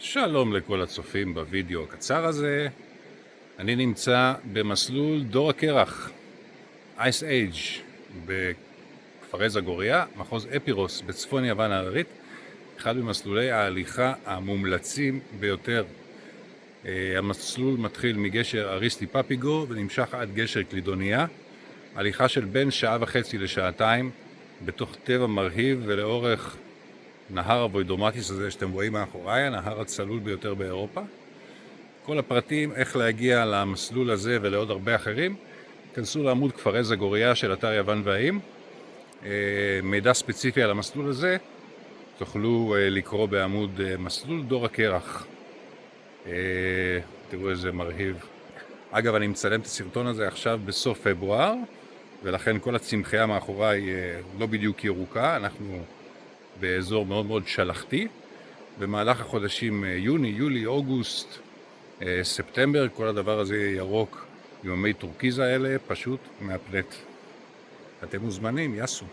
שלום לכל הצופים בווידאו הקצר הזה. אני נמצא במסלול דור הקרח, Ice Age, בכפרי זגוריה, מחוז אפירוס בצפון יוון ההררית, אחד ממסלולי ההליכה המומלצים ביותר. המסלול מתחיל מגשר אריסטי פפיגו ונמשך עד גשר קלידוניה, הליכה של בין שעה וחצי לשעתיים בתוך טבע מרהיב ולאורך נהר הווידומטיס הזה שאתם רואים מאחוריי, הנהר הצלול ביותר באירופה. כל הפרטים איך להגיע למסלול הזה ולעוד הרבה אחרים, כנסו לעמוד כפרי זגוריה של אתר יוון והאיים. מידע ספציפי על המסלול הזה תוכלו לקרוא בעמוד מסלול דור הקרח. תראו איזה מרהיב. אגב, אני מצלם את הסרטון הזה עכשיו בסוף פברואר, ולכן כל הצמחייה מאחוריי לא בדיוק ירוקה. אנחנו באזור מאוד מאוד שלחתי. במהלך החודשים יוני, יולי, אוגוסט, ספטמבר, כל הדבר הזה ירוק עם המי טורקיזה האלה, פשוט מהפנט. אתם מוזמנים, יסו.